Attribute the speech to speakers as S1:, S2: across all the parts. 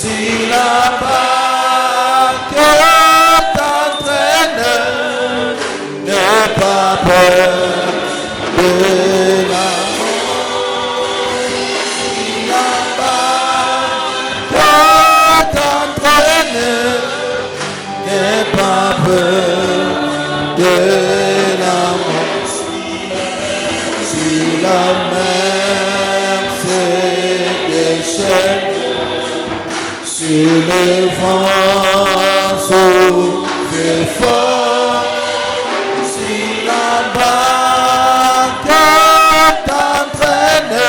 S1: Si la barque t'entraîne, n'aie pas peur de la mort. Si la barque t'entraîne, n'aie pas peur de la mort. Si la mer se déchaîne, si le vent souffle fort, si la barque t'entraîne,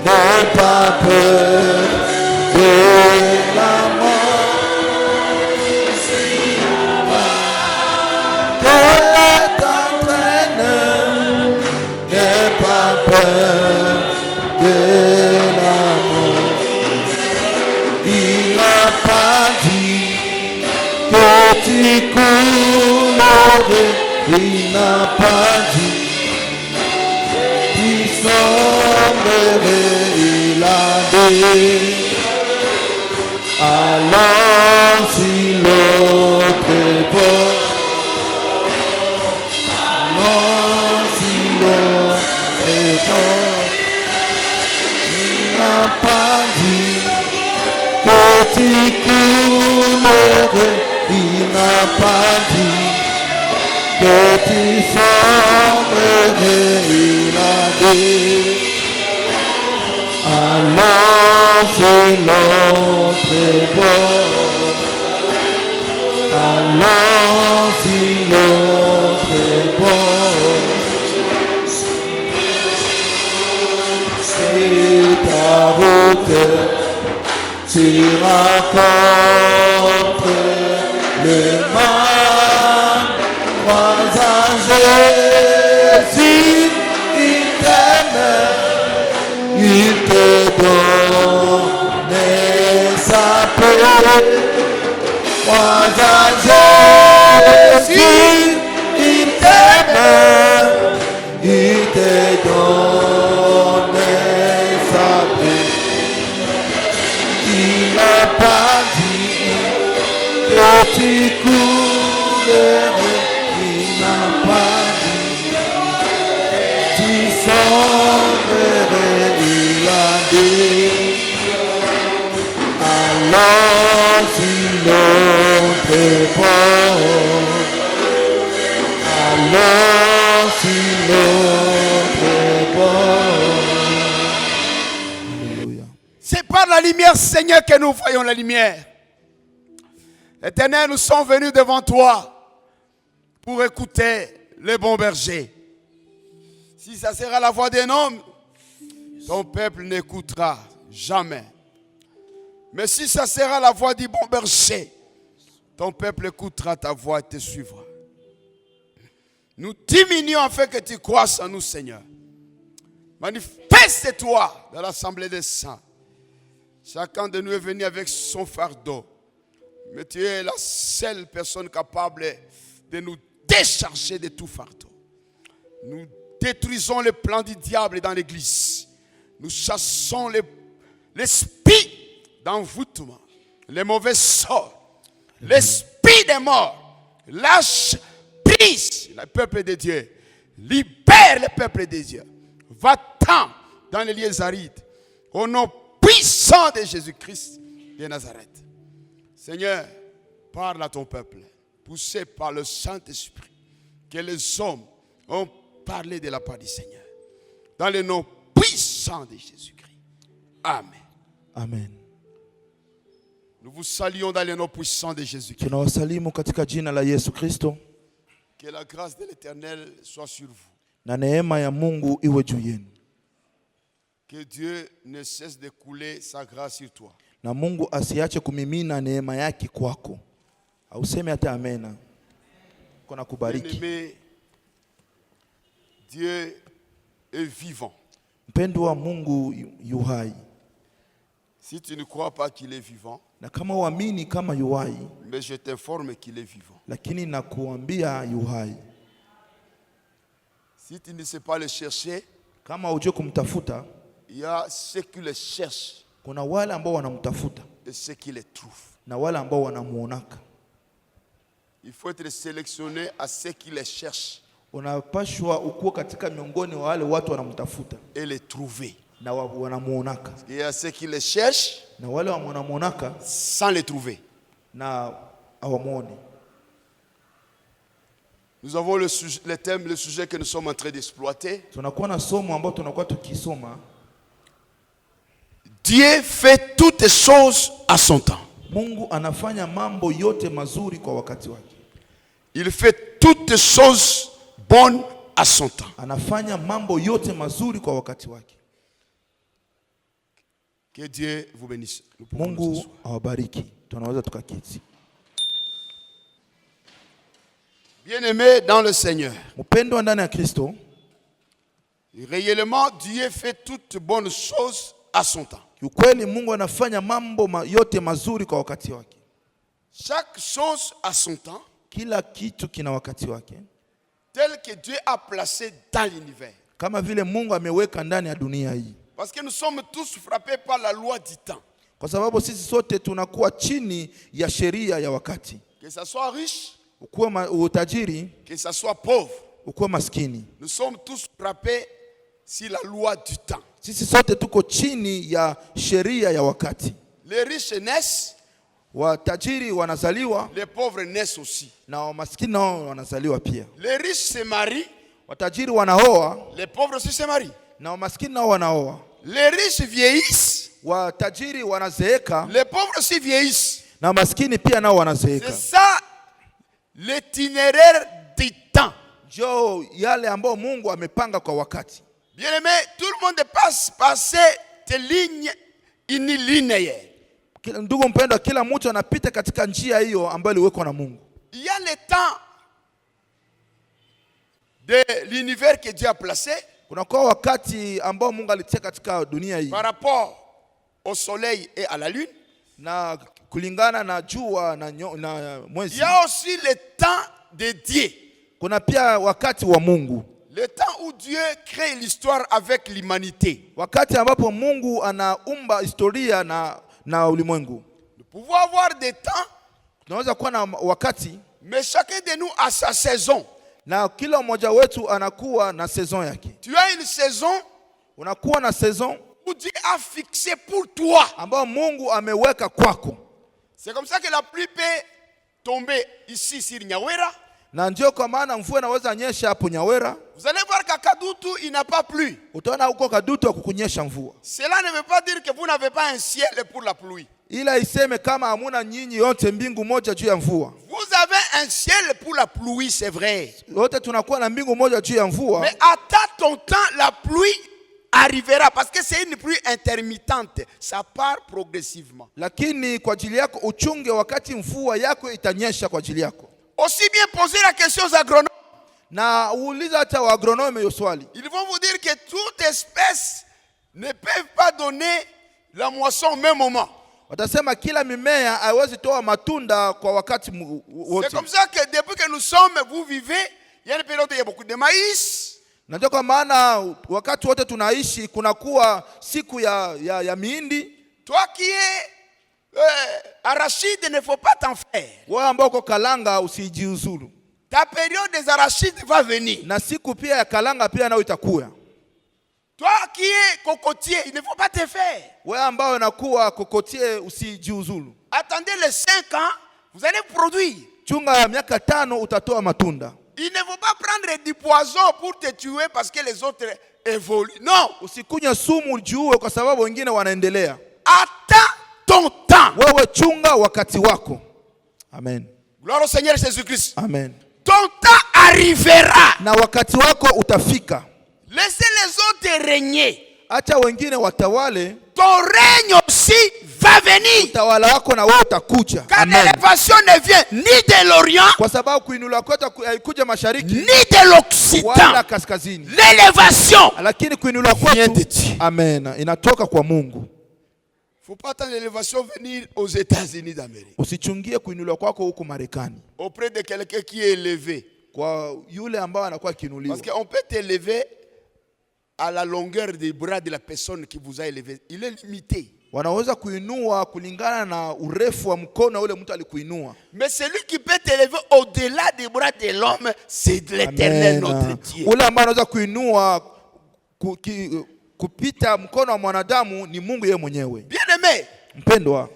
S1: n'aie pas peur de la mort. Si la barque t'entraîne, n'aie pas peur de la mort. Il n'a pas dit que tu coulerais, il n'a pas dit qu'il sommerait, il a dit. Alors si l'autre est bon, alors si l'autre est bon, il n'a pas dit que tu coulerais, il n'a pas dit que tu sommerais, il a dit. Alors si l'autre est bon, alors si l'autre est bon, c'est ta route. Tu racontes le mal, crois à Jésus, il t'aime, il te donne sa paix. Crois à Jésus, il t'aime, il te donne sa paix. Il n'a pas dit que tu coulerais, il n'a pas dit tu sommerais, il a dit. Alors si l'autre est bon, alors si l'autre est bon. Alléluia.
S2: C'est par la lumière, Seigneur, que nous voyons la lumière. Éternel, nous sommes venus devant toi pour écouter le bon berger. Si ça sera la voix d'un homme, ton peuple n'écoutera jamais. Mais si ça sera la voix du bon berger, ton peuple écoutera ta voix et te suivra. Nous diminuons afin que tu croisses en nous, Seigneur. Manifeste-toi dans l'assemblée des saints. Chacun de nous est venu avec son fardeau. Mais tu es la seule personne capable de nous décharger de tout fardeau. Nous détruisons les plans du diable dans l'église. Nous chassons l'esprit d'envoûtement, les mauvais sorts, l'esprit des morts. Lâche prise le peuple de Dieu. Libère le peuple de Dieu. Va-t'en dans les lieux arides. Au nom puissant de Jésus-Christ de Nazareth. Seigneur, parle à ton peuple, poussé par le Saint-Esprit, que les hommes ont parlé de la part du Seigneur. Dans le nom puissant de Jésus-Christ. Amen.
S1: Amen.
S2: Nous vous saluons dans le nom puissant de Jésus-Christ.
S1: Tunawasalimu katika jina la Yesu Kristo.
S2: Que la grâce de l'Éternel soit sur vous.
S1: Na neema ya Mungu iwe juu yenu.
S2: Que Dieu ne cesse de couler sa grâce sur toi.
S1: Na Mungu asiache kumimina neema yake kwako. Auseme hata amena. Kona kubariki.
S2: Bien-aimé, Dieu est vivant.
S1: Mpendo wa Mungu yu hai.
S2: Si tu ne crois pas qu'il est vivant,
S1: na kama uamini kama yu hai,
S2: mais je t'informe qu'il est vivant.
S1: Lakini nakuambia yu hai.
S2: Si tu ne sais pas le chercher,
S1: kama hujui kumtafuta,
S2: il y a ceux qui le cherchent.
S1: Kuna wale ambao wanamtafuta.
S2: Et et ceux qui les trouvent.
S1: na wale ambao wanamuonaka.
S2: Il faut être sélectionné à ceux qui les cherchent
S1: Unapashwa ukuwa katika miongoni wa wale watu wanamtafuta
S2: et les trouver.
S1: na wanamuonaka.
S2: Il y a ceux qui les cherchent
S1: Na wale wanamuonaka
S2: sans les trouver.
S1: na hawamuoni.
S2: Nous avons le sujet que nous sommes en train d'exploiter.
S1: Tunakuwa na somo ambao tunakuwa tukisoma.
S2: Dieu fait toutes choses à son temps.
S1: Mungu anafanya mambo yote mazuri kwa wakati wake.
S2: Il fait toutes choses bonnes à son temps.
S1: Anafanya mambo yote mazuri kwa wakati wake.
S2: Que Dieu vous bénisse.
S1: Mungu awabariki. Tunaweza tukaketi.
S2: Bien-aimés dans le Seigneur,
S1: Mpendwa ndani ya Kristo,
S2: réellement Dieu fait toutes bonnes choses à son temps.
S1: ukweli Mungu anafanya mambo yote mazuri kwa wakati wake.
S2: Chaque chose a son temps,
S1: Kila kitu kina wakati wake.
S2: tel que Dieu a placé dans l'univers.
S1: Kama vile Mungu ameweka ndani ya dunia hii.
S2: Parce que nous sommes tous frappés par la loi du temps.
S1: Kwa sababu sisi sote tunakuwa chini ya sheria ya wakati.
S2: Que ça soit riche,
S1: Ukuwe utajiri,
S2: que ça soit pauvre,
S1: ukuwe maskini.
S2: nous sommes tous frappés sur la loi du temps.
S1: Sisi sote tuko chini ya sheria ya wakati.
S2: Les riches naissent,
S1: Watajiri wanazaliwa
S2: les pauvres naissent aussi.
S1: na maskini nao wanazaliwa pia.
S2: Les riches se marient,
S1: Watajiri wanaoa
S2: les pauvres aussi se marient.
S1: na maskini nao wanaoa.
S2: Les riches vieillissent,
S1: Watajiri wanazeeka
S2: les pauvres aussi vieillissent.
S1: na maskini pia nao wanazeeka.
S2: C'est ça l'itinéraire du temps.
S1: Jo yale ambao Mungu amepanga kwa wakati.
S2: Bien-aimé, tout le monde passe par cette ligne unilinéaire.
S1: Ndugu mpendwa, kila mtu anapita katika njia hiyo ambayo iliwekwa na Mungu.
S2: Il y a le temps de l'univers que Dieu a placé
S1: Kuna kwa wakati ambao Mungu alitia katika dunia hii
S2: par rapport au soleil et à la lune.
S1: na kulingana na jua na
S2: Il
S1: mwezi.
S2: y a aussi le temps de Dieu.
S1: Kuna pia wakati wa Mungu.
S2: Le temps où Dieu crée l'histoire avec l'humanité.
S1: Wakati ambapo Mungu anaumba historia na ulimwengu.
S2: Nous pouvons avoir des temps,
S1: Tunaweza kuwa na wakati,
S2: mais chacun de nous a sa saison.
S1: na kila mmoja wetu anakuwa na saison yake.
S2: Tu as une saison
S1: Unakuwa na saison
S2: où Dieu a fixé pour toi.
S1: ambayo Mungu ameweka kwako.
S2: C'est comme ça que la pluie peut tomber ici sur Nyawera.
S1: Na ndio kwa maana mvua inaweza nyesha hapo Nyawera.
S2: Vous allez voir qu'à Kadutu, il n'a pas plu.
S1: Utaona huko Kadutu hakukunyesha mvua.
S2: Cela ne veut pas dire que vous n'avez pas un ciel pour la pluie.
S1: Ila iseme kama hamuna nyinyi yote mbingu moja juu ya mvua.
S2: Vous avez un ciel pour la pluie, c'est vrai.
S1: Yote tunakuwa na mbingu moja juu ya mvua.
S2: Mais attends ton temps, la pluie arrivera. Parce que c'est une pluie intermittente. Ça part progressivement.
S1: Lakini kwa ajili yako uchunge wakati mvua yako itanyesha kwa ajili yako.
S2: Aussi bien poser la question aux agronomes.
S1: Na uuliza hata wa agronome hiyo swali.
S2: Ils vont vous dire que toute espèce ne peut pas donner la moisson au même moment.
S1: Watasema kila mimea haiwezi toa matunda kwa wakati wote.
S2: C'est comme ça que depuis que nous sommes, vous vivez, il y a une période où il y a beaucoup de maïs.
S1: Na ndio kwa maana wakati wote tunaishi kunakuwa siku ya mihindi.
S2: Toi qui es arachide, ne faut pas t'en faire.
S1: Wewe ambao uko kalanga usijiuzuru.
S2: Ta période des arachides va venir.
S1: Na siku pia ya kalanga pia nayo itakuwa.
S2: Toi qui es cocotier, il ne faut pas te faire.
S1: Wewe ambao unakuwa kokotie usijiuzuru.
S2: Attendez les 5 ans, vous allez produire.
S1: Chunga miaka 5 utatoa matunda.
S2: Il ne faut pas prendre du poison pour te tuer parce que les autres évoluent. Non.
S1: Usikunywe sumu ujiue kwa sababu wengine wanaendelea.
S2: Attends ton temps.
S1: Wewe chunga wakati wako. Amen.
S2: Gloire au Seigneur Jésus-Christ.
S1: Amen.
S2: Ton temps arrivera.
S1: Na wakati wako utafika.
S2: Laissez les autres régner.
S1: Acha wengine watawale.
S2: Ton règne aussi va venir.
S1: Utawala wako na wewe utakuja.
S2: Car l'élévation ne vient ni de l'Orient,
S1: Kwa sababu kuinuliwa kwetu haikuja mashariki
S2: ni de l'Occident.
S1: wala kaskazini.
S2: L'élévation
S1: Lakini kuinuliwa
S2: vient de
S1: kwetu,
S2: Dieu.
S1: amen, inatoka kwa Mungu.
S2: Il ne faut pas attendre l'élévation venir aux États-Unis d'Amérique.
S1: Usichungie kuinuliwa kwako huko Marekani.
S2: Auprès de quelqu'un qui est élevé.
S1: Kwa yule ambao anakuwa kiinuliwa.
S2: Parce qu'on peut t'élever à la longueur des bras de la personne qui vous a élevé. Il est limité.
S1: Wanaweza kuinua kulingana na urefu wa mkono ule mtu alikuinua.
S2: Mais celui qui peut t'élever au-delà des bras de l'homme, c'est l'Éternel notre Dieu.
S1: Ule ambaye anaweza kuinua kupita mkono wa mwanadamu ni Mungu yeye mwenyewe.
S2: Bien-aimé,
S1: mpendwa,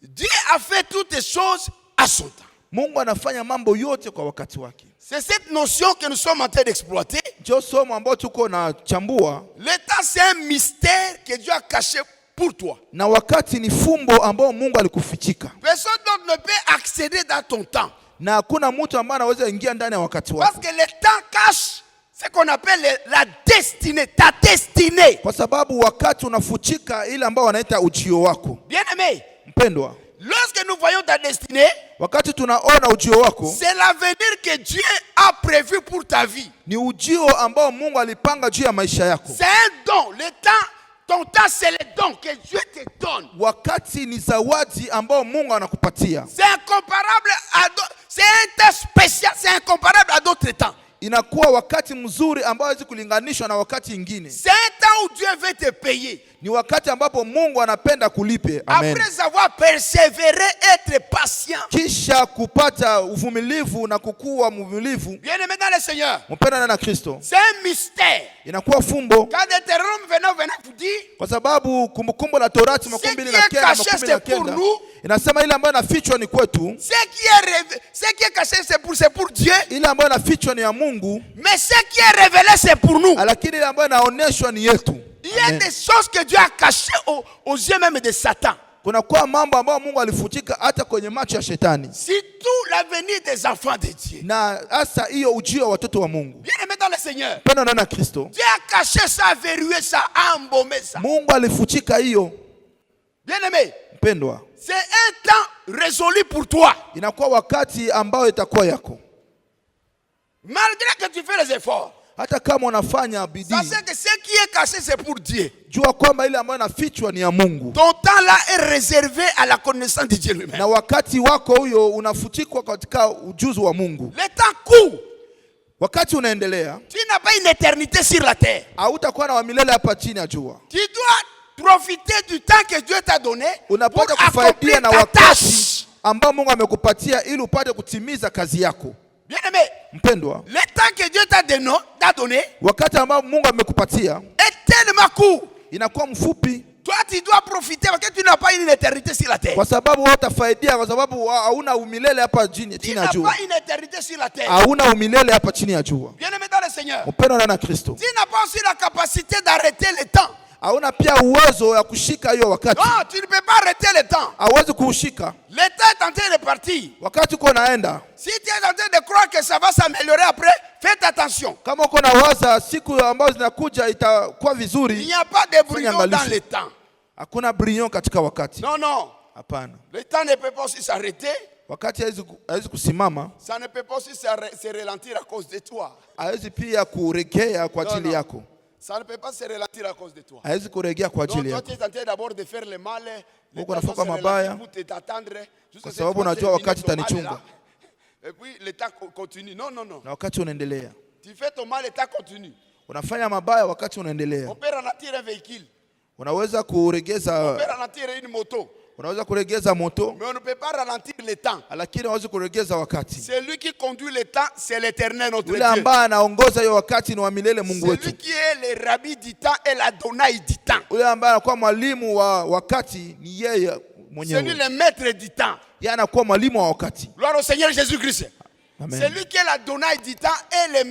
S2: Dieu a fait toutes les choses à son temps.
S1: Mungu anafanya mambo yote kwa wakati wake.
S2: C'est cette notion que nous sommes en train d'exploiter.
S1: Ndio somo ambalo tuko na chambua.
S2: Le temps, c'est un mystère que Dieu a caché pour toi.
S1: Na wakati ni fumbo ambao Mungu alikufichika.
S2: Personne d'autre ne peut accéder dans ton temps.
S1: Na hakuna mtu ambaye anaweza ingia ndani ya wakati wako.
S2: Parce que le temps cache ce qu'on appelle la destinée, ta destinée.
S1: Kwa sababu wakati unafuchika ile ambao wanaita ujio wako.
S2: Bien-aimé,
S1: mpendwa,
S2: lorsque nous voyons ta destinée,
S1: wakati tunaona ujio wako,
S2: c'est l'avenir que Dieu a prévu pour ta vie.
S1: Ni ujio ambao Mungu alipanga juu ya maisha yako.
S2: C'est un don. Le temps, ton temps c'est le don que Dieu te donne.
S1: Wakati ni zawadi ambao Mungu anakupatia.
S2: C'est incomparable à c'est un temps spécial, c'est incomparable à d'autres temps.
S1: Inakuwa wakati mzuri ambao hawezi kulinganishwa na wakati ingine.
S2: C'est un temps où Dieu veut te payer.
S1: Ni wakati ambapo Mungu anapenda kulipe. Amen.
S2: Après avoir persévéré, être patient.
S1: Kisha kupata uvumilivu na kukua mvumilivu.
S2: Bien-aimé dans le Seigneur.
S1: Mpendwa na Kristo.
S2: C'est un mystère.
S1: Inakuwa fumbo.
S2: Quand Deutéronome venait vous dire.
S1: Kwa sababu kumbukumbu la Torati 12:19 inasema ile ambayo inafichwa ni kwetu.
S2: Ce qui est caché c'est pour Dieu.
S1: Ile ambayo inafichwa ni ya Mungu.
S2: Mais ce qui est révélé c'est pour nous.
S1: Lakini ile ambayo inaonyeshwa ni yetu.
S2: Il y a des choses que Dieu a cachées aux yeux même de Satan.
S1: Kuna kwa mambo ambayo Mungu alifutika hata kwenye macho ya shetani.
S2: Surtout l'avenir des enfants de Dieu.
S1: Na hasa hiyo ujio wa watoto wa Mungu.
S2: Bien-aimé dans le Seigneur.
S1: Mpendwa na Kristo.
S2: Dieu a caché ça, verrouillé ça, embaumé ça.
S1: Mungu alifutika hiyo.
S2: Bien-aimé.
S1: Mpendwa.
S2: C'est un temps résolu pour toi.
S1: Inakuwa wakati ambao itakuwa yako.
S2: Malgré que tu fais les efforts.
S1: Hata kama unafanya bidii.
S2: Sachez que ce qui est caché c'est pour Dieu.
S1: Jua kwamba ile ambayo inafichwa ni ya Mungu.
S2: Ton temps là est réservé à la connaissance de Dieu lui-même.
S1: Na wakati wako huyo unafutikwa katika ujuzi wa Mungu.
S2: Le temps court.
S1: Wakati unaendelea.
S2: Tu n'as pas une éternité sur la terre.
S1: Hautakuwa na milele hapa chini ya jua.
S2: Tu dois profiter du temps que Dieu t'a donné.
S1: Unapata kufaidia na wakati ambao Mungu amekupatia ili upate kutimiza kazi yako.
S2: Bien-aimé.
S1: Mpendwa.
S2: Le temps que Dieu t'a donné.
S1: Wakati ambao Mungu amekupatia.
S2: Est tellement court.
S1: Inakuwa mfupi.
S2: Toi tu dois profiter parce que tu n'as pas une éternité sur la terre.
S1: Kwa sababu utafaidia kwa sababu hauna umilele hapa chini ya jua.
S2: Tu n'as pas une éternité sur la terre.
S1: Hauna umilele hapa chini ya jua.
S2: Bien-aimé dans le Seigneur.
S1: Mpendwa na Kristo.
S2: Tu n'as pas aussi la capacité d'arrêter le temps.
S1: Hauna pia uwezo ya kushika hiyo wakati.
S2: Non, tu ne peux pas arrêter le temps.
S1: Hauwezi kuushika.
S2: Le temps est en train de partir.
S1: Wakati uko naenda.
S2: Si tu es en train de croire que ça va s'améliorer après, faites attention.
S1: Kama uko na waza siku ambazo zinakuja itakuwa vizuri.
S2: Il n'y a pas de brouillon dans le temps.
S1: Hakuna brouillon katika wakati.
S2: Non, non.
S1: Hapana.
S2: Le temps ne peut pas aussi s'arrêter.
S1: Wakati haiwezi kusimama.
S2: Ça ne peut pas aussi se ralentir à cause de toi.
S1: Haiwezi pia kuregea kwa ajili yako.
S2: Ça ne peut pas se ralentir à cause de toi.
S1: Haiwezi kuregea kwa ajili yako.
S2: Donc toi tu es en train d'abord de faire le mal.
S1: Mungu anafanya mabaya. Kwa sababu unajua wakati itanichunga.
S2: Et puis le temps continue. Non, non, non.
S1: Na wakati unaendelea.
S2: Tu fais ton mal, le temps continue.
S1: Unafanya mabaya wakati unaendelea.
S2: On peut ralentir un véhicule.
S1: Unaweza kuregeza.
S2: On peut ralentir une moto.
S1: Unaweza kuregeza moto.
S2: Mais on ne peut pas ralentir le temps.
S1: Lakini hawezi kuregeza wakati.
S2: Celui qui conduit le temps, c'est l'Éternel notre Dieu.
S1: Yule ambaye anaongoza hiyo wakati ni wa milele Mungu wetu.
S2: Celui qui est le rabbi du temps et l'Adonai du temps.
S1: Yule ambaye anakuwa mwalimu wa wakati ni yeye mwenyewe.
S2: Celui le maître du temps.
S1: Yeye anakuwa mwalimu wa wakati.
S2: Gloire au Seigneur Jésus-Christ.
S1: Amen.
S2: Celui qui est l'Adonai du temps et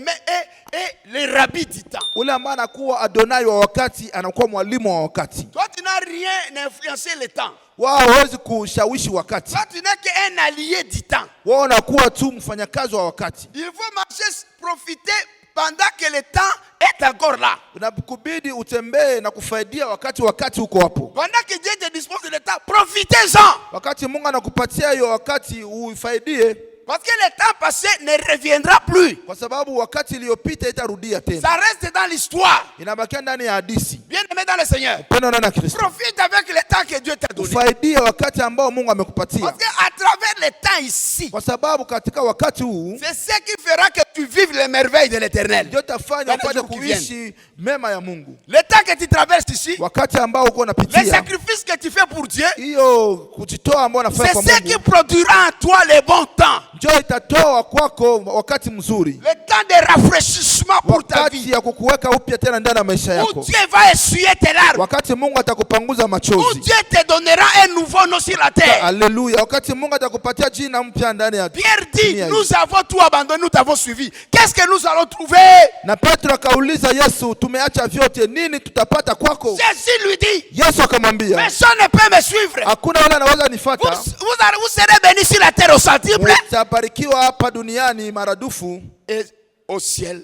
S2: le rabbi du temps.
S1: Ule ambaye anakuwa Adonai wa wakati anakuwa mwalimu wa wakati.
S2: Toi tu n'as rien influencé le temps.
S1: Wao hawezi kushawishi wakati.
S2: Toi tu n'es qu'un allié du temps.
S1: Wao unakuwa tu mfanyakazi wa wakati.
S2: Il faut marcher, profiter pendant que le temps est encore là.
S1: Unakubidi utembee na kufaidia wakati uko hapo.
S2: Pendant que Dieu te dispose de le temps, profitez-en.
S1: Wakati Mungu anakupatia hiyo wakati uifaidie.
S2: Parce que le temps passé ne reviendra plus.
S1: Kwa sababu wakati iliyopita itarudia tena.
S2: Ça reste dans l'histoire.
S1: Inabakia ndani ya hadithi.
S2: Bien-aimé dans le Seigneur.
S1: Pendo na Kristo.
S2: Profite avec le temps que Dieu t'a donné.
S1: Ufaidie wakati ambao Mungu amekupatia.
S2: Parce qu'à travers le temps ici,
S1: Kwa sababu katika wakati huu,
S2: c'est ce qui fera que tu vives les merveilles de l'Éternel.
S1: ndio tafanya upate kuishi mema ya Mungu.
S2: Le temps que tu traverses ici,
S1: Wakati ambao uko
S2: les
S1: unapitia,
S2: sacrifices que tu fais pour Dieu,
S1: hiyo kujitoa ambao unafanya
S2: c'est
S1: kwa
S2: ce qui
S1: Mungu,
S2: produira en toi le bon temps.
S1: ndio itatoa kwako wakati mzuri.
S2: Le temps de rafraîchissement pour ta
S1: Wakati
S2: vie.
S1: ya kukuweka upya tena ndani ya maisha
S2: Où
S1: yako.
S2: Dieu va essuyer tes larmes.
S1: Wakati Mungu atakupanguza
S2: Où
S1: machozi.
S2: Dieu te donnera un nouveau nom sur la terre.
S1: Haleluya. Wakati Mungu atakupatia jina mpya ndani ya
S2: Pierre dit,
S1: dunia hii.
S2: nous avons tout abandonné, nous t'avons suivi. Qu'est-ce que nous allons trouver?
S1: Na Petro akauliza Yesu, tumeacha vyote, nini tutapata kwako?
S2: Jésus lui dit,
S1: Yesu akamwambia,
S2: personne ne peut me suivre.
S1: hakuna yule anaweza
S2: Vous,
S1: nifuata.
S2: vous serez bénis sur la terre au centuple
S1: Utabarikiwa hapa duniani maradufu
S2: et au ciel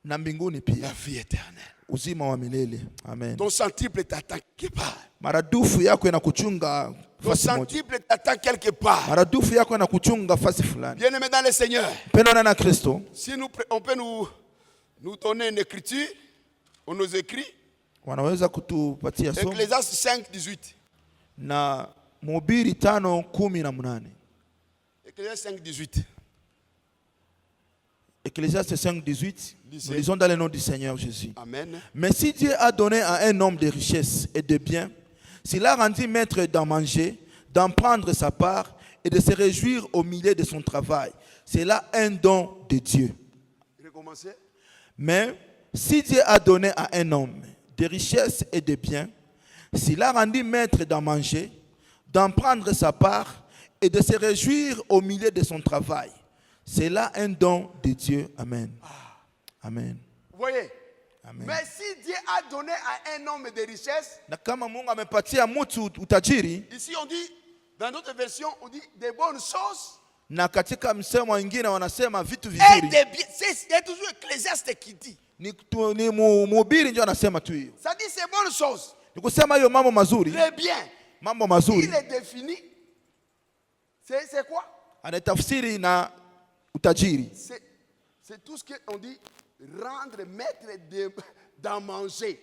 S1: na mbinguni
S2: la
S1: pia,
S2: vie éternelle.
S1: uzima wa milele. Amen.
S2: Ton centuple t'attend quelque part.
S1: Maradufu yako inakuchunga
S2: Ton
S1: fasi moja.
S2: centuple t'attend quelque part.
S1: Maradufu yako inakuchunga fasi fulani.
S2: Bien-aimé dans le Seigneur,
S1: Pendo na Kristo.
S2: si on peut nous donner une écriture, on nous écrit,
S1: Wanaweza kutupatia somo
S2: Ecclésiaste 5:18.
S1: na Mhubiri 5:18.
S2: Ecclésiaste 5:18.
S1: Ecclésiaste 5:18.
S2: Lisez.
S1: Nous lisons dans le nom du Seigneur Jésus.
S2: Amen.
S1: Mais si Dieu a donné à un homme des richesses et de biens, s'il a rendu maître d'en manger, d'en prendre sa part et de se réjouir au milieu de son travail, c'est là un don de Dieu.
S2: Recommencez.
S1: Mais si Dieu a donné à un homme des richesses et de biens, s'il a rendu maître d'en manger, d'en prendre sa part et de se réjouir au milieu de son travail, c'est là un don de Dieu. Amen. Amen.
S2: Vous voyez?
S1: Amen.
S2: Mais si Dieu a donné à un homme des richesses,
S1: Na kama Mungu amepatia mtu utajiri,
S2: ici on dit, dans d'autres versions, on dit des bonnes choses
S1: na katika msemo mwingine wanasema vitu
S2: et
S1: vizuri,
S2: des biens. Il y a toujours Ecclésiaste qui dit.
S1: ni mhubiri ndio anasema tu hiyo.
S2: Ça dit ces bonnes choses.
S1: Ni kusema hiyo mambo mazuri,
S2: Les biens.
S1: mambo mazuri
S2: Il est défini. C'est quoi?
S1: anatafsiri na utajiri.
S2: C'est tout ce qu'on dit rendre maître d'en manger.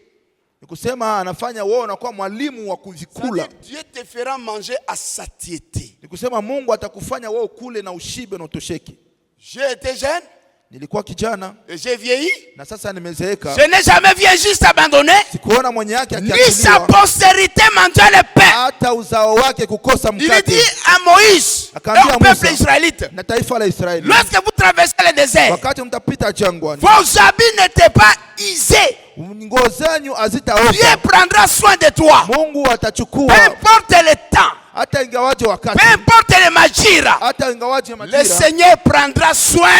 S1: Ni kusema anafanya wewe unakuwa mwalimu wa kuvikula.
S2: C'est-à-dire, Dieu te fera manger à satiété.
S1: Ni kusema Mungu atakufanya wewe ukule na ushibe na utosheke.
S2: J'ai été jeune
S1: Nilikuwa kijana
S2: et j'ai vieilli.
S1: na sasa nimezeeka.
S2: Je n'ai jamais vu un juste abandonné,
S1: Sikuona mwenye yake
S2: ni sa
S1: akiachiliwa,
S2: postérité mangeait le pain.
S1: hata uzao wake kukosa
S2: Il dit
S1: mkate.
S2: à Moïse et
S1: Akaambia
S2: au peuple
S1: Musa
S2: israélite,
S1: na taifa la Israeli,
S2: lorsque vous traversez le désert,
S1: wakati mtapita jangwani,
S2: vos habits n'étaient pas usés.
S1: nguo zenyu
S2: Dieu
S1: hazitaoza.
S2: prendra soin de toi.
S1: Mungu
S2: Peu
S1: atachukua
S2: importe le temps,
S1: hata ingawaje wakati,
S2: peu importe le majira,
S1: hata ingawaje
S2: le
S1: majira,
S2: Seigneur prendra soin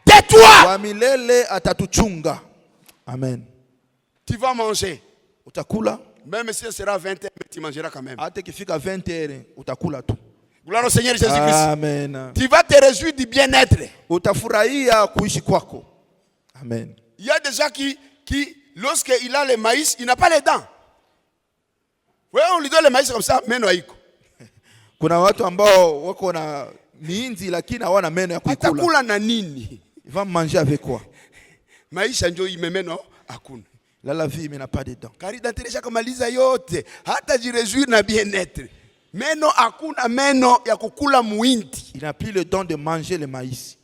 S2: de toi.
S1: wa milele atatuchunga. Amen.
S2: Tu vas manger.
S1: Utakula
S2: Même si ce sera 20 heures, mais tu mangeras quand même.
S1: hata ikifika 20 utakula tu.
S2: Gloire au Seigneur Jésus-Christ.
S1: Amen.
S2: Tu vas te réjouir du bien-être.
S1: Utafurahia kuishi kwako. Amen.
S2: Il y a des gens qui lorsqu'il a le maïs, il n'a pas les dents. Ouais, on lui donne le maïs comme ça, meno haiko.
S1: Kuna watu ambao wako na miinzi lakini hawana meno ya kuikula.
S2: Atakula na nini?
S1: Il va manger avec quoi?
S2: Maisha ndio imemeno hakuna.
S1: Là, la vie n'a pas de dents.
S2: Kari danteresha kamaliza yote, hata jirejuir na bien-être. Meno hakuna meno ya kukula muindi.
S1: Il n'a plus le don de manger le maïs.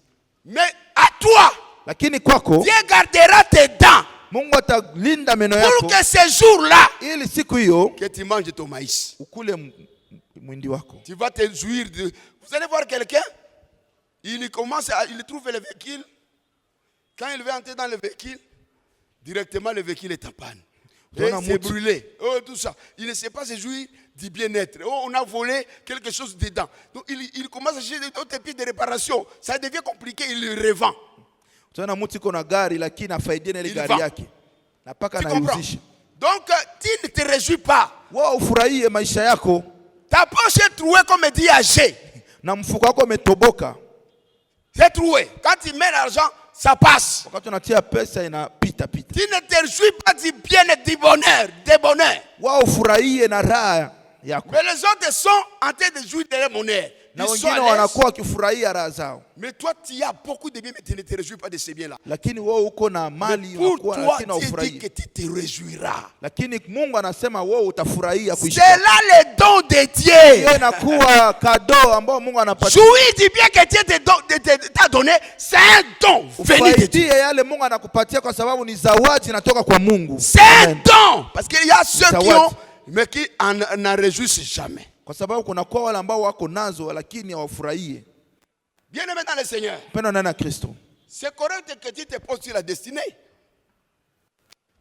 S2: Mais à toi,
S1: Lakini kwako
S2: Dieu gardera tes dents
S1: Mungu atalinda meno
S2: pour
S1: yako
S2: que ce jour-là,
S1: ili siku hiyo
S2: que tu manges ton maïs.
S1: ukule mwindi wako.
S2: Tu vas te jouir de... Vous allez voir quelqu'un, il trouve le véhicule. Quand il va entrer dans le véhicule, directement le véhicule est en panne. C'est brûlé. Oh, tout ça. Il ne sait pas se jouir du bien-être. Oh, on a volé quelque chose dedans. Donc il commence à chercher d'autres pieds de réparation. Ça devient compliqué, il le revend.
S1: Tuna mtu iko na gari lakini afaidia na ile gari yake. Na paka anauzisha.
S2: Donc tu ne te réjouis pas.
S1: Wewe ufurahie maisha yako.
S2: Ta poche est trouée comme dit âgé.
S1: Na mfuko wako umetoboka.
S2: C'est troué. Quand tu mets l'argent, ça passe.
S1: Wakati unatia pesa inapita pita.
S2: Tu ne te réjouis pas du bien et du bonheur, des bonheurs.
S1: Wewe ufurahie na raha yako.
S2: Mais les autres sont en train de jouir de leur bonheur.
S1: na
S2: Ils sont
S1: wengine
S2: à l'aise.
S1: wanakuwa wakifurahia raha zao.
S2: Mais toi, tu as beaucoup de biens, mais tu ne te réjouis pas de ces biens-là.
S1: Lakini wewe uko na
S2: Mais
S1: mali
S2: pour
S1: unakuwa
S2: toi,
S1: lakini
S2: Dieu dit
S1: haufurahii.
S2: que tu te réjouiras.
S1: Lakini Mungu anasema wewe utafurahia kuishi.
S2: C'est là le don de Dieu.
S1: Hiyo inakuwa kado ambao Mungu anapatia.
S2: Jouir du bien que Dieu t'a donné, c'est un don venu de Dieu.
S1: Ufaidie yale Mungu anakupatia kwa sababu ni zawadi inatoka kwa Mungu.
S2: C'est un don. Parce qu'il y a ceux qui
S1: Zawadi.
S2: ont, mais qui n'en réjouissent jamais.
S1: Kwa sababu kuna kwa wale ambao wako nazo lakini hawafurahie.
S2: Bien-aimé dans le Seigneur,
S1: Pendo ndani ya Kristo.
S2: c'est correct que tu te poses sur la destinée.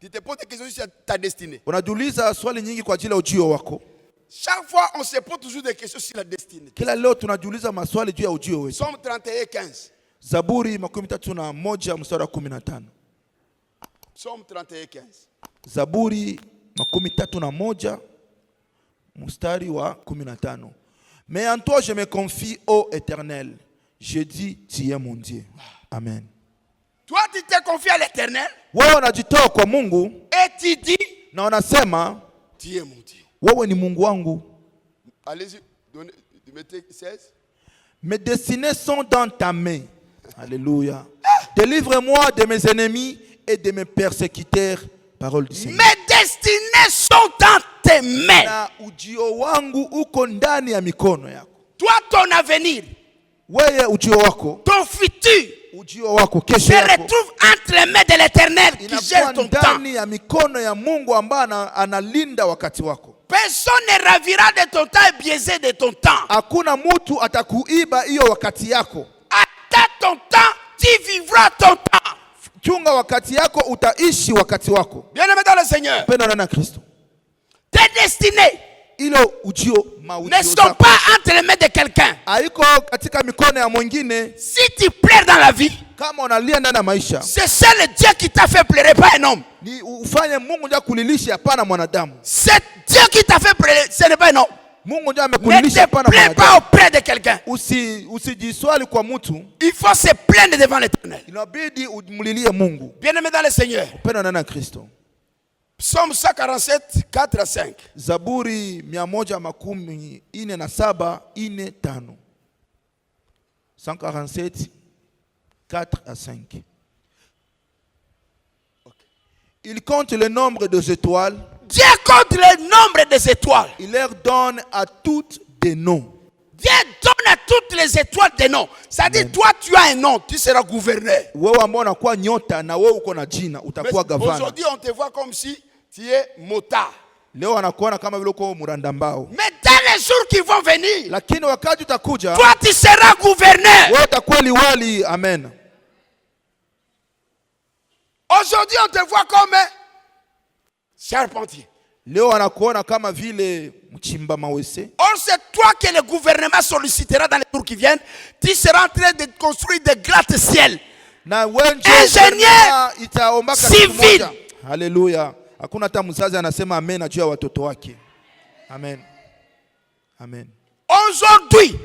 S2: Tu te poses des questions sur ta destinée.
S1: Unajiuliza swali nyingi kwa ajili ya ujio wako.
S2: Chaque fois, on se pose toujours des questions sur la destinée.
S1: Kila leo tunajiuliza maswali juu ya ujio wetu.
S2: Somme 31, 15.
S1: Zaburi 31 mstari wa 15.
S2: Somme 31, 15.
S1: Zaburi 31 mstari wa 15. Mais en toi je me confie, ô Éternel. Je dis, tu es mon Dieu. Amen.
S2: Toi, tu te confies à l'Éternel
S1: Wewe unajitoa kwa Mungu
S2: et tu dis,
S1: na unasema
S2: tu es mon Dieu.
S1: wewe ni Mungu wangu.
S2: Allez-y, mettez 16.
S1: Mes destinées sont dans ta main. Alléluia. Délivre-moi de mes ennemis et de mes persécuteurs. Parole du Seigneur.
S2: Mes destinées sont dans tes mains.
S1: Na ujio wangu uko ndani ya mikono yako.
S2: Toi, ton avenir,
S1: Wewe ujio wako,
S2: ton futur,
S1: ujio wako
S2: se
S1: kesho yako
S2: retrouve entre les mains de l'Éternel qui gère
S1: inakuwa
S2: ton temps.
S1: ndani ya mikono ya Mungu ambaye analinda wakati wako.
S2: Personne ne ravira de ton temps et biaiser de ton temps.
S1: Hakuna mtu atakuiba hiyo wakati yako.
S2: Attends ton temps, tu vivras ton temps.
S1: Chunga wakati yako, utaishi wakati wako.
S2: Bien-aimé dans le Seigneur,
S1: Penda ndani ya Kristo.
S2: tes destinées
S1: Ilo ujio
S2: ne
S1: maujio
S2: sont
S1: zako
S2: pas entre les mains de quelqu'un.
S1: haiko katika mikono ya mwingine.
S2: Si tu pleures dans la vie,
S1: Kama unalia ndani ya maisha,
S2: c'est seul Dieu qui t'a fait pleurer, pas un homme.
S1: ni ufanye Mungu ndiye akulilisha, hapana mwanadamu.
S2: C'est Dieu qui t'a fait pleurer, ce n'est pas un homme.
S1: Mungu ndiye
S2: Ne
S1: amekulilisha,
S2: te
S1: hapana
S2: plains pas
S1: mwanadamu.
S2: auprès de quelqu'un.
S1: Usijiswali kwa mtu,
S2: Il faut se plaindre devant l'Éternel.
S1: inabidi umlilie Mungu.
S2: Bien-aimé dans le Seigneur,
S1: Penda ndani ya Kristo.
S2: Psaume 147, 4 à 5.
S1: Zaburi 147, 4-5. 147, 4 à 5. Il compte le nombre des étoiles.
S2: Dieu compte le nombre des étoiles.
S1: Il leur donne à toutes des noms.
S2: Dieu donne à toutes les étoiles des noms. C'est-à-dire, toi, tu as un nom, tu seras gouverneur.
S1: Wewe ambao unakuwa nyota na wewe uko na jina,
S2: Mais
S1: utakuwa gavana.
S2: aujourd'hui, on te voit comme si tu es motard.
S1: Leo anakuona kama vile uko muranda mbao.
S2: Mais dans les jours qui vont venir,
S1: Lakini wakati utakuja,
S2: toi, tu seras gouverneur.
S1: wewe utakuwa liwali. Amen.
S2: Aujourd'hui, on te voit comme un charpentier.
S1: Leo anakuona kama vile mchimba mawese.
S2: Or, c'est toi que le gouvernement sollicitera dans les jours qui viennent. Tu seras en train de construire des gratte-ciel.
S1: Na wewe
S2: Ingénieur
S1: itaomba
S2: civil.
S1: kitu moja. Haleluya. Hakuna hata mzazi anasema amen juu ya watoto wake. Amen. Amen.
S2: Aujourd'hui,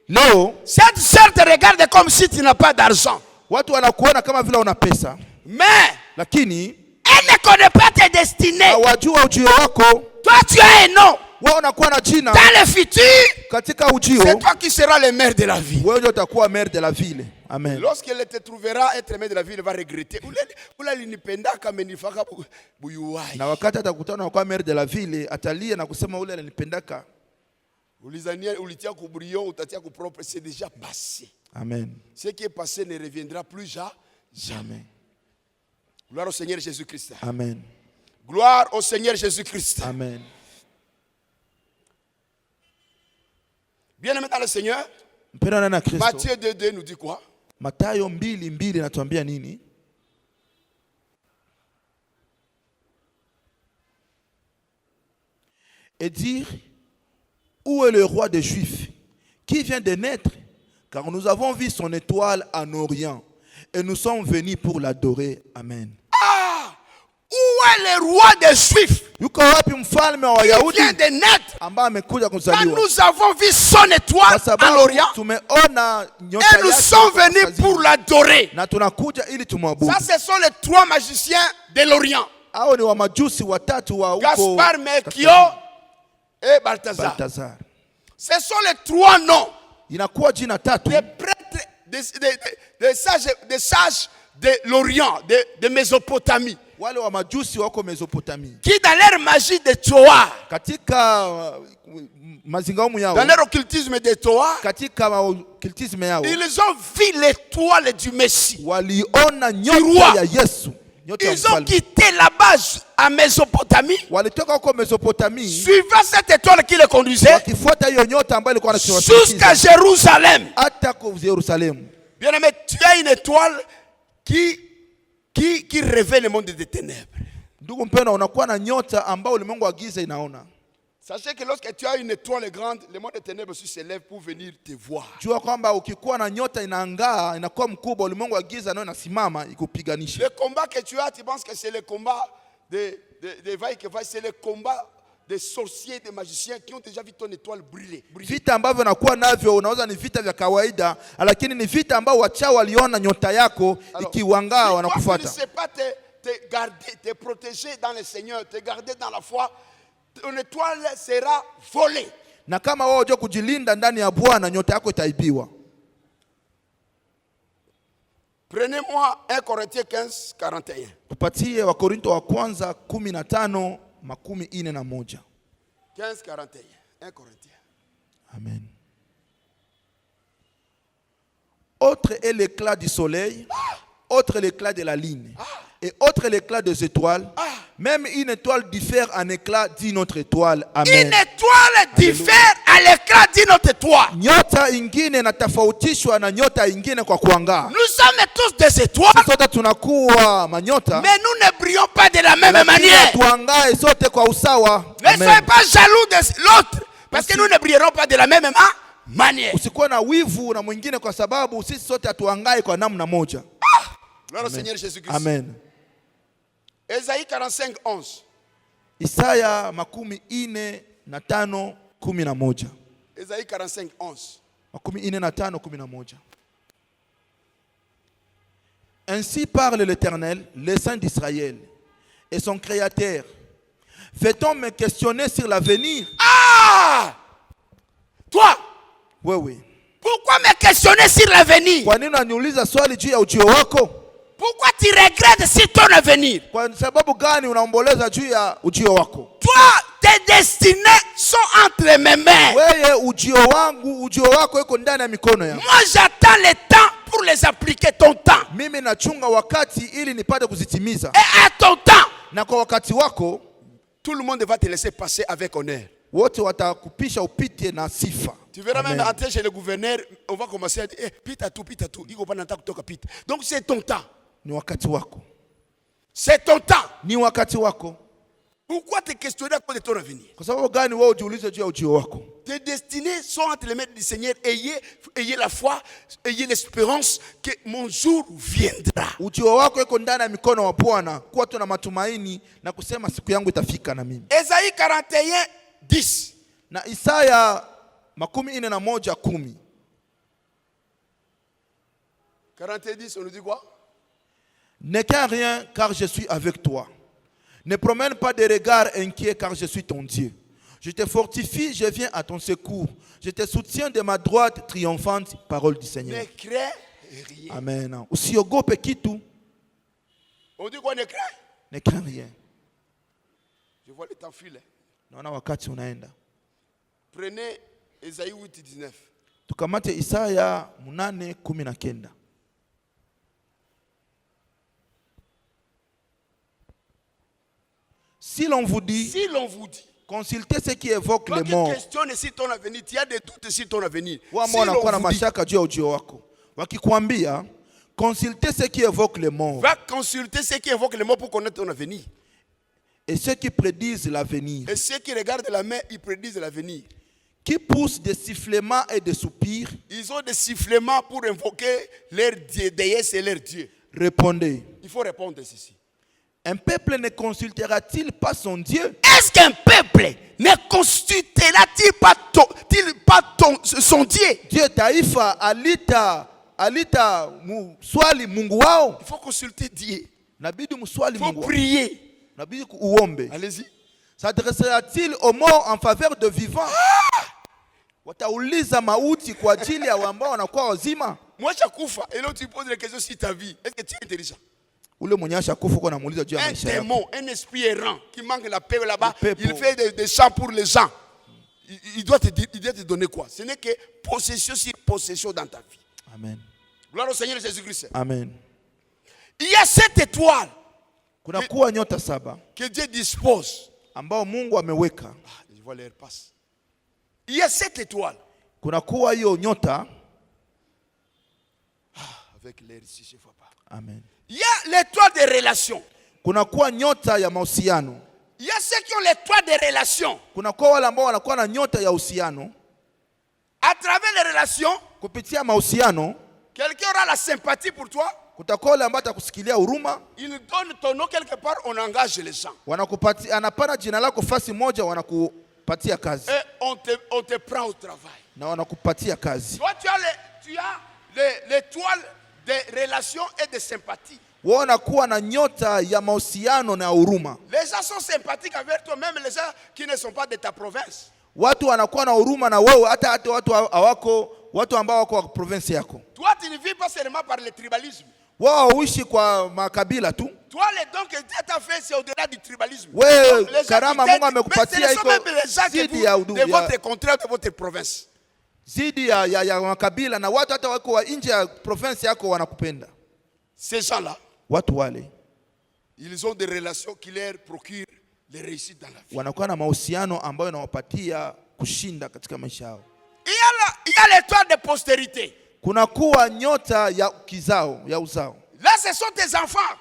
S1: Leo
S2: cette sœur te regarde comme si tu n'as pas d'argent.
S1: watu wanakuona kama vile una pesa,
S2: Mais
S1: lakini
S2: elle ne connaît pas tes destinées.
S1: hawajua ujio wako.
S2: Toi, tu as un nom.
S1: Wewe unakuwa na jina
S2: Dans le futur,
S1: katika ujio.
S2: c'est toi qui seras le maire de la ville.
S1: Wewe ndio utakuwa maire de la ville. Amen.
S2: Lorsqu'elle te trouvera être maire de la ville, elle va regretter. Ula linipendaka amenifaka buyuwai.
S1: Na wakati atakutana kwa maire de la ville, atalia na kusema ule alinipendaka.
S2: Ulizania ulitia ku brouillon, utatia ku propre, c'est déjà passé.
S1: Amen.
S2: Ce qui est passé ne reviendra plus jamais.
S1: Jamais.
S2: Gloire au Seigneur Jésus-Christ.
S1: Amen.
S2: Gloire au Seigneur Jésus-Christ.
S1: Amen.
S2: Bien-aimé dans le Seigneur,
S1: Mpendwa na Kristo.
S2: Matthieu 2:2 nous dit quoi?
S1: Mathayo 2:2 natuambia nini? Et dire, où est le roi des Juifs qui vient de naître? Car nous avons vu son étoile en Orient et nous sommes venus pour l'adorer. Amen.
S2: Ah! Où est le roi des Juifs?
S1: Yuko wapi mfalme wa
S2: Il
S1: Wayahudi
S2: vient de naître.
S1: ambaye amekuja
S2: Quand
S1: kuzaliwa?
S2: nous avons vu son étoile
S1: Kwa
S2: en
S1: sababu
S2: Orient,
S1: tumeona nyota
S2: et nous
S1: yake
S2: sommes venus
S1: kaskazini.
S2: pour l'adorer.
S1: Na tunakuja ili tumwabudu.
S2: Ça, ce sont les trois magiciens de l'Orient.
S1: Hao ni wamajusi watatu wa huko
S2: Gaspard, Melchior et Balthazar.
S1: Balthazar.
S2: Ce sont les trois noms
S1: inakuwa jina tatu
S2: des prêtres, des sages de l'Orient, de Mésopotamie,
S1: wale wa majusi wako Mesopotamie,
S2: qui dans leur magie de Toa,
S1: katika mazingaumu yao,
S2: dans leur occultisme de Toa,
S1: katika occultisme yao,
S2: ils ont vu l'étoile du Messie.
S1: waliona
S2: roi.
S1: nyota ya Yesu, nyota ya
S2: Ils ont
S1: mfalme.
S2: quitté là-bas à Mésopotamie,
S1: Walitoka huko Mesopotamie
S2: suivant cette étoile qui les conduisait,
S1: wakifuata hiyo nyota ambayo ilikuwa
S2: jusqu'à
S1: inawasindikiza
S2: Jérusalem.
S1: hata kwa Yerusalemu.
S2: Bien aimé, tu as une étoile qui révèle le monde des ténèbres.
S1: Ndugu mpendwa, unakuwa na nyota ambayo ulimwengu wa giza inaona.
S2: Sachez que lorsque tu as une étoile grande, le monde des ténèbres aussi se lève pour venir te voir.
S1: Jua kwamba ukikuwa na nyota inaangaa, inakuwa mkubwa, ulimwengu wa giza nayo inasimama ikupiganisha.
S2: Le combat que tu as, tu penses que c'est le combat de vaille-que-vaille, c'est le combat des sorciers, des magiciens qui ont déjà vu ton étoile briller.
S1: Vita ambavyo nakuwa navyo unaweza ni vita vya kawaida, lakini ni vita ambao wachao waliona nyota yako ikiwangaa wanakufuata.
S2: Tu ne sais pas te garder, te protéger dans le Seigneur, te garder dans la foi, ton étoile sera volée.
S1: Na kama wewe unajua kujilinda ndani ya Bwana, nyota yako itaibiwa.
S2: Prenez-moi 1 Corinthiens 15, 41.
S1: Tupatie wa Korinto wa kwanza 15:41.
S2: 15, 41. 1 Corinthiens.
S1: Amen. Autre est l'éclat du soleil, autre l'éclat de la lune, et autre l'éclat des étoiles. Même une étoile diffère en éclat d'une autre étoile. Amen.
S2: Une étoile diffère à l'éclat d'une autre étoile.
S1: Nyota ingine inatofautishwa na nyota ingine kwa kuangaa.
S2: Nous sommes tous des étoiles,
S1: Sote tunakuwa manyota,
S2: mais nous ne brillons pas de la même
S1: lakini
S2: manière.
S1: tuangae sote kwa usawa.
S2: Ne soyez pas jaloux de l'autre, parce que nous ne brillerons pas de la même manière.
S1: Usikuwe na wivu na mwingine kwa sababu sisi sote hatuangae kwa namna moja.
S2: Gloire au Seigneur Jésus-Christ.
S1: Amen.
S2: Ésaïe 45, 11.
S1: Isaya 45:11.
S2: Ésaïe 45, 11.
S1: 45:11. Ainsi parle l'Éternel, le Saint d'Israël et son Créateur. Fait-on me questionner sur l'avenir?
S2: Ah! Toi,
S1: Oui.
S2: pourquoi me questionner sur l'avenir?
S1: Kwa nini unaniuliza swali juu ya ujio wako?
S2: Pourquoi tu regrettes sur ton avenir?
S1: Kwa sababu gani unaomboleza juu ya ujio wako?
S2: Toi, tes destinées sont entre mes mains.
S1: Wewe ujio wako iko ndani ya mikono yangu.
S2: Moi, j'attends le temps pour les appliquer ton temps.
S1: Mimi nachunga wakati ili nipate kuzitimiza.
S2: Et à ton temps,
S1: Na kwa wakati wako
S2: tout le monde va te laisser passer avec honneur.
S1: wote watakupisha upite na sifa.
S2: Tu verras
S1: Amen.
S2: même entrer chez le gouverneur, on va commencer à dire, pita tout. Il faut pas n'entendre kutoka pita. Donc c'est ton temps.
S1: Ni wakati wako.
S2: C'est ton temps.
S1: Ni wakati wako.
S2: Pourquoi te questionner à cause de ton avenir?
S1: Kwa sababu gani wewe ujiulize juu ya ujio wako?
S2: Tes destinées sont entre les mains du Seigneur. Ayez la foi, ayez l'espérance que mon jour viendra.
S1: Ujio wako iko ndani ya mikono wa Bwana. Kuwa tuna matumaini na kusema siku yangu itafika na mimi.
S2: Ésaïe 41, 10.
S1: Na Isaya 41:10.
S2: 41, 10, on nous dit quoi?
S1: Ne crains rien car je suis avec toi. Ne promène pas de regard inquiet car je suis ton Dieu. Je te fortifie, je viens à ton secours. Je te soutiens de ma droite triomphante, parole du Seigneur.
S2: Ne crains rien.
S1: Amen. Usiogope kitu.
S2: On dit quoi, ne crains?
S1: Ne crains rien.
S2: Je vois le temps filer.
S1: Naona wakati unaenda.
S2: Prenez Ésaïe 8, 19.
S1: Tukamate Isaya 8:19. Si l'on vous dit, consultez ce qui évoque les morts.
S2: Questionne sur ton avenir. Tu as des doutes sur ton avenir.
S1: Si l'on vous dit, wakikwambia, consultez ce qui évoque les morts.
S2: Va consulter ce qui évoque les morts pour connaître ton avenir.
S1: Et ceux qui prédisent l'avenir.
S2: Et ceux qui regardent la mer, ils prédisent l'avenir.
S1: Qui poussent des sifflements et des soupirs.
S2: Ils ont des sifflements pour invoquer leur déesse et leur Dieu.
S1: Répondez.
S2: Il faut répondre à ceci.
S1: Un peuple ne consultera-t-il pas son Dieu?
S2: Est-ce qu'un peuple ne consultera-t-il pas son Dieu?
S1: Dieu taifa alita muswali Mungu wao.
S2: Il faut consulter Dieu.
S1: Nabidi muswali
S2: Il faut
S1: Mungu.
S2: prier.
S1: Nabidi uombe.
S2: Allez-y.
S1: S'adressera-t-il aux morts en faveur de vivants? Watauliza mauti kwa ajili ya ambao wanakuwa wazima.
S2: Moi, je kufa. Et là, tu poses la question sur ta vie. Est-ce que tu es intelligent?
S1: Ule mwenye ashakufa kwa namuuliza juu ya
S2: Un
S1: maisha yako.
S2: démon, un esprit errant qui manque la paix là-bas,
S1: La paix
S2: il
S1: pour-
S2: fait des chants pour les gens. Il doit te donner quoi? Ce n'est que possession sur possession dans ta vie.
S1: Amen.
S2: Gloire au Seigneur Jésus-Christ.
S1: Amen.
S2: Il y a 7 étoiles
S1: Kuna kuwa nyota 7
S2: que Dieu dispose.
S1: ambao Mungu ameweka.
S2: Ah, je vois l'air passe. Il y a 7 étoiles.
S1: Kuna kuwa hiyo nyota.
S2: Avec l'air ici, je ne vois pas.
S1: Amen.
S2: Il y a l'étoile des relations.
S1: Kuna kuwa nyota ya mahusiano.
S2: Il y a ceux qui ont l'étoile des relations.
S1: Kuna kuwa wale ambao wanakuwa na nyota ya uhusiano.
S2: À travers les relations,
S1: Kupitia mahusiano
S2: quelqu'un aura la sympathie pour toi.
S1: kutakuwa wale ambao atakusikilia huruma,
S2: Il donne ton nom quelque part, on engage les gens.
S1: wanakupatia, anapana jina lako fasi moja, wanakupatia kazi
S2: Et on te prend au travail.
S1: na wanakupatia kazi.
S2: Toi, tu as l'étoile des relations et de sympathie.
S1: Wao wanakuwa na nyota ya mahusiano na huruma.
S2: Les gens sont sympathiques avec toi, même les gens qui ne sont pas de ta province.
S1: Watu wanakuwa na huruma na wewe, hata watu ambao wako wa province yako.
S2: Toi, tu ne vis pas seulement par le tribalisme.
S1: Wao huishi kwa makabila tu.
S2: Toi, les dons que Dieu t'a fait, c'est au-delà du tribalisme.
S1: Wewe
S2: Donc, les gens
S1: karama
S2: qui
S1: Mungu
S2: t'aident, mais
S1: amekupatia
S2: ce ne sont
S1: iko
S2: même les gens que
S1: zidi ya
S2: vous, de votre contraire, de votre province.
S1: zidi ya makabila, na watu hata wako wa nje ya province yako wanakupenda.
S2: Ces gens-là,
S1: Watu wale
S2: ils ont des relations qui leur procurent les réussites dans la vie.
S1: wanakuwa na mahusiano ambayo yanawapatia kushinda katika maisha yao.
S2: Il y a l'étoile de postérité.
S1: Kuna kuwa nyota ya kizao, ya uzao.
S2: Là, ce sont tes enfants.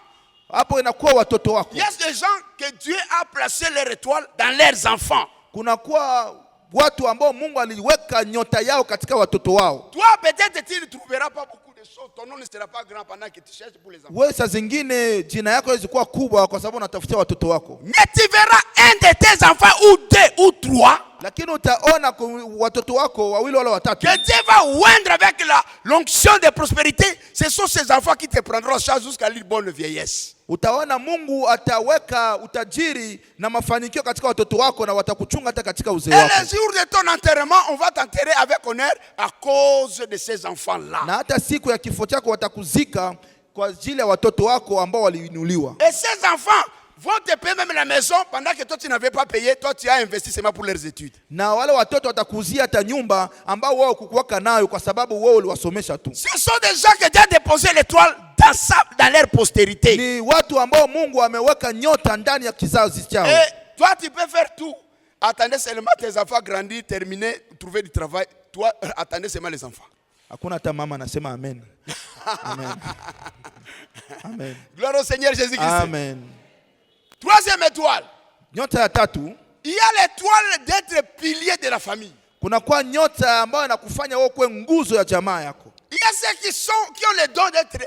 S1: Hapo inakuwa watoto wako.
S2: Il y a des gens que Dieu a placé leur étoile dans leurs enfants.
S1: Kuna kuwa watu ambao Mungu aliweka nyota yao katika watoto wao.
S2: Toi, peut-être tu ne trouveras pas beaucoup de choses. Ton nom ne sera pas grand pendant que tu cherches pour les enfants.
S1: Wewe saa zingine jina yako haiwezi kuwa kubwa kwa sababu unatafutia watoto wako.
S2: Mais tu verras un de tes enfants ou 2 ou 3
S1: Lakini utaona watoto wako wawili wala watatu.
S2: que Dieu va oindre avec l'onction de prospérité. Ce sont ces enfants qui te prendront en charge jusqu'à leur bonne vieillesse.
S1: Utaona Mungu ataweka utajiri na mafanikio katika watoto wako na watakuchunga hata katika uzee
S2: Et
S1: wako.
S2: le jour de ton enterrement, on va t'enterrer avec honneur à cause de ces enfants-là.
S1: Na hata siku ya kifo chako watakuzika kwa ajili ya watoto wako ambao waliinuliwa.
S2: Et ces enfants vont te payer même la maison pendant que toi tu n'avais pas payé, toi tu as investi seulement pour leurs études.
S1: Na wale watoto watakuuzia hata nyumba ambao wao kukuwaka nayo kwa sababu wao uliwasomesha tu.
S2: Ce sont des gens que Dieu a déposé l'étoile dans leur postérité.
S1: Ni watu ambao Mungu ameweka nyota ndani ya kizazi chao.
S2: Et toi tu peux faire tout. Attendez seulement tes enfants grandir, terminer, trouver du travail. Toi, attendez seulement les enfants.
S1: Hakuna hata mama anasema amen. Amen. Amen.
S2: Gloire au Seigneur Jésus-Christ.
S1: Amen.
S2: Troisième étoile.
S1: Nyota ya tatu,
S2: Il y a l'étoile d'être pilier de la famille.
S1: kuna kwa nyota ambayo inakufanya wewe kuwe nguzo ya jamaa yako.
S2: Il y a ceux qui ont le don d'être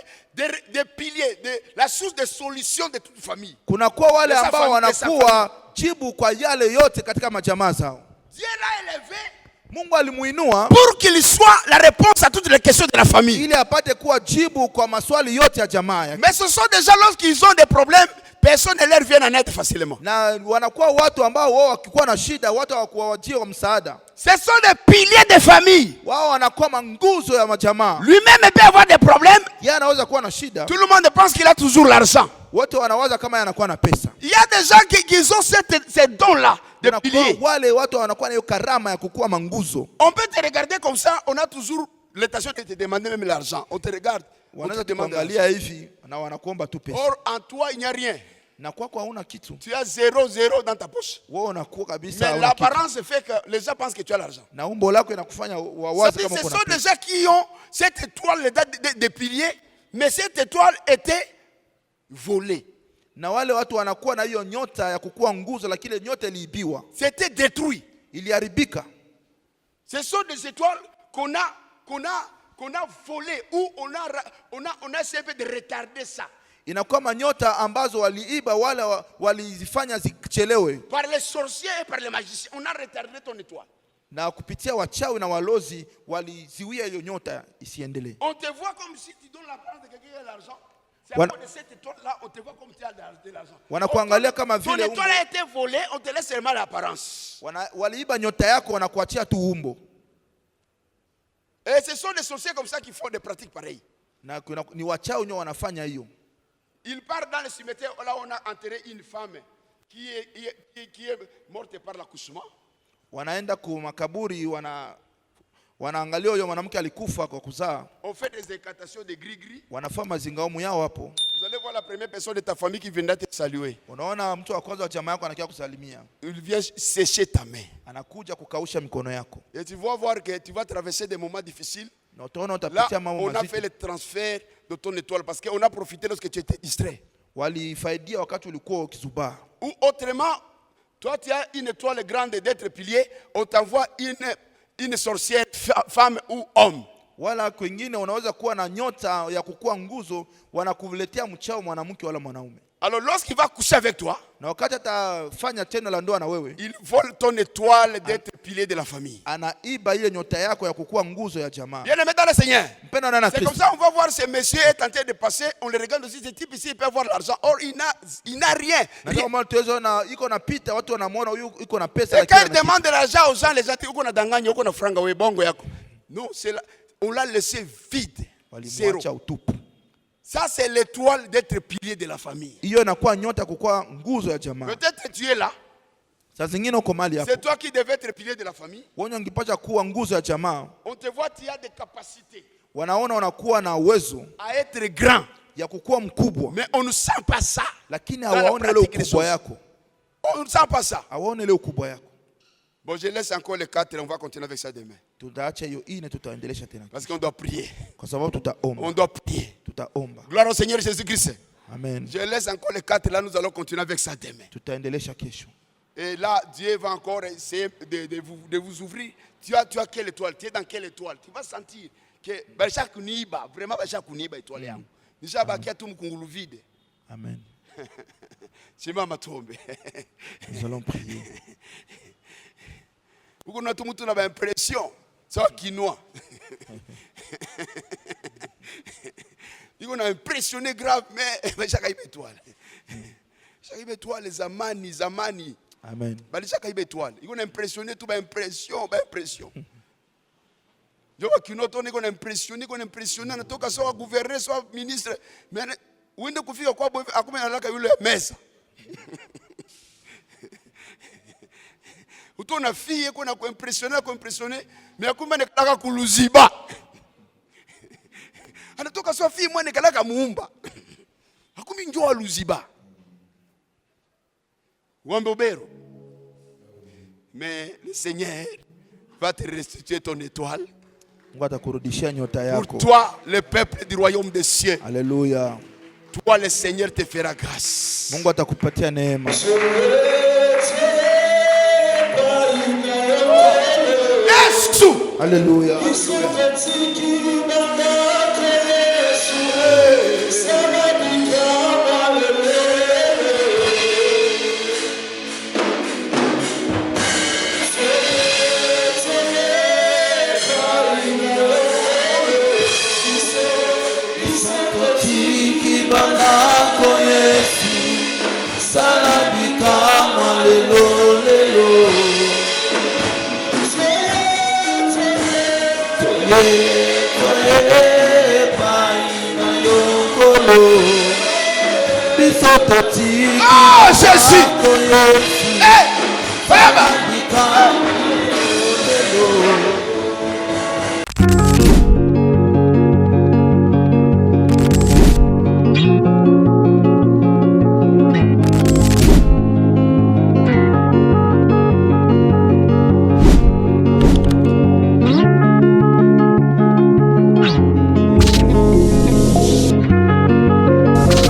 S2: des piliers, la source de solution de toute famille.
S1: Kuna kwa wale
S2: De sa
S1: ambao
S2: famille, de sa
S1: wanakuwa jibu kwa yale yote katika majamaa zao.
S2: Dieu l'a élevé
S1: Mungu alimuinua
S2: pour qu'il soit la réponse à toutes les questions de la famille.
S1: ili apate kuwa jibu kwa maswali yote ya jamaa yake.
S2: Mais ce sont des gens, lorsqu'ils ont des problèmes, personne ne leur vient en aide facilement.
S1: Na wanakuwa watu ambao wao wakikuwa na shida watu hawakuwajia wa msaada.
S2: Ce sont des piliers de famille.
S1: Wao wanakuwa manguzo ya majamaa.
S2: Lui-même peut avoir des problèmes.
S1: Yeye anaweza kuwa na shida.
S2: Tout le monde pense qu'il a toujours l'argent.
S1: Wote wanawaza kama yanakuwa na pesa.
S2: Il y a des gens qui ont ces dons-là de
S1: Kuna
S2: piliers.
S1: wale watu wanakuwa na hiyo karama ya kukuwa manguzo.
S2: On peut te regarder comme ça, on a toujours l'intention de te demander même l'argent. On te regarde, on te
S1: Wanaweza
S2: demande l'argent.
S1: kuangalia hivi na wanakuomba tu pesa.
S2: Or, en toi, il n'y a rien.
S1: Na kwako hauna kitu.
S2: Tu as 0 dans ta poche.
S1: Wewe unakuwa kabisa
S2: Mais
S1: hauna kitu.
S2: l'apparence fait que les gens pensent que tu as l'argent.
S1: Na umbo lako inakufanya wawazi
S2: Ce
S1: kama uko na
S2: sont des
S1: pesa.
S2: gens qui ont cette étoile de piliers, mais cette étoile était volée.
S1: Na wale watu wanakuwa na hiyo nyota ya kukuwa nguzo lakini nyota iliibiwa.
S2: C'était détruit.
S1: Iliharibika.
S2: Ce sont des étoiles qu'on a volées ou on a essayé de retarder ça.
S1: Inakuwa manyota ambazo waliiba wale walizifanya zichelewe.
S2: Par les sorciers et par les magiciens, on a retardé ton étoile.
S1: Na kupitia wachawi na walozi waliziwia hiyo nyota isiendelee.
S2: On te voit comme si tu donnes l'apparence de quelqu'un qui a de l'argent. C'est à
S1: Wana-
S2: cause de cette étoile-là, on te voit comme tu as de l'argent.
S1: Wanakuangalia kama
S2: Ton
S1: vile
S2: étoile a été volée, on te laisse seulement l'apparence.
S1: waliiba nyota yako wanakuachia tu umbo.
S2: Et ce sont des sorciers comme ça qui font des pratiques pareilles.
S1: Na ni wachawi ndio wanafanya hiyo.
S2: Il part dans le cimetière, là on a enterré une femme qui est morte par l'accouchement.
S1: Wanaenda ku makaburi, wanaangalia huyo mwanamke alikufa kwa kuzaa.
S2: On fait des incantations de gris-gris.
S1: Wanafanya mazingaumu yao hapo.
S2: Vous allez voir la première personne de ta famille qui viendra te saluer.
S1: Unaona mtu wa kwanza wa jamaa yako anakia kusalimia.
S2: Il vient sécher ta main.
S1: Anakuja kukausha mikono yako.
S2: Et tu vas voir que tu vas traverser des moments difficiles.
S1: Na utaona
S2: Là,
S1: utapitia mambo
S2: on a
S1: mazito.
S2: fait le transfert de ton étoile parce qu'on a profité lorsque tu étais distrait.
S1: Walifaidia wakati ulikuwa ukizubaa.
S2: Ou autrement, toi tu as une étoile grande d'être pilier, on t'envoie une sorcière, femme ou homme.
S1: Wala kwingine unaweza kuwa na nyota ya kukua nguzo, wanakuletea mchao mwanamke wala mwanaume.
S2: Alors lorsqu'il va coucher avec toi,
S1: Na wakati atafanya tendo la ndoa na wewe,
S2: il vole ton étoile d'être pilier de la famille.
S1: anaiba ile nyota yako ya kukua nguzo ya jamaa.
S2: Bien aimé dans le Seigneur.
S1: Mpenda na
S2: C'est comme
S1: Kristo.
S2: ça on va voir ce monsieur est en train de passer, on le regarde aussi, ce type ici il peut avoir l'argent. Or il n'a rien.
S1: Na ndio maana tuwezo iko napita, watu wanamuona huyu iko na pesa
S2: Et quand il
S1: lakini
S2: demande de l'argent aux gens, les gens disent uko na danganya, uko na franga we bongo yako. Non, c'est là, on l'a laissé vide. Zéro.
S1: walimwacha utupu.
S2: Ça c'est l'étoile d'être pilier de la famille.
S1: Hiyo inakuwa nyota kukua nguzo ya jamaa.
S2: Peut-être tu es là.
S1: Saa zingine uko mali hapo.
S2: C'est toi qui devais être pilier de la famille.
S1: Wewe ungepata kuwa nguzo ya jamaa.
S2: On te voit, tu as des capacités
S1: Wanaona unakuwa na uwezo
S2: à être grand.
S1: ya kukua mkubwa,
S2: Mais on ne sent pas ça.
S1: lakini
S2: Dans la
S1: hawaone ile
S2: pratique des
S1: ukubwa
S2: choses.
S1: yako.
S2: On ne sent pas ça.
S1: Hawaone ile ukubwa yako.
S2: Bon, je laisse encore les 4 et on va continuer avec ça demain.
S1: Tutaacha hiyo ine, tutaendelesha tena.
S2: Parce qu'on doit prier.
S1: Kwa sababu tutaomba.
S2: On doit prier.
S1: Tutaomba.
S2: Gloire au Seigneur Jésus-Christ.
S1: Amen.
S2: Je laisse encore les 4 là, nous allons continuer avec ça demain.
S1: Tutaendelesha kesho.
S2: Et là, Dieu va encore essayer de vous ouvrir. Tu as quelle étoile? Tu es dans quelle étoile? Tu vas sentir que chaque niba, vraiment chaque niba étoile yangu. Nisha bakia tu mkungulu vide.
S1: Amen.
S2: Sima matombe.
S1: Nous allons prier.
S2: Uko na tu mtu na ba impression. Ça quinoa. Uko na impressionné grave mais chaque étoile. Chaque étoile zamani.
S1: Amen.
S2: Bali chaque étoile. Uko na impressionné tout ba impression. Je kino to niko na impressionné anatoka sawa gouverneur sawa ministre. Mais uende kufika kwa akuma analaka yule mesa. Utona fille ko na ko impressionner mais akuma nekalaka kuluziba. Anatoka sawa fille mwana nekalaka muumba. Akumi njoo aluziba. Wambobero. Mais le Seigneur va te restituer ton étoile.
S1: Mungu atakurudishia nyota
S2: Pour
S1: yako.
S2: toi, le peuple du royaume des cieux.
S1: Alléluia.
S2: Toi, le Seigneur te fera grâce.
S1: Mungu atakupatia neema.
S2: Yesu.
S1: Alléluia.
S2: Ah, Jésus.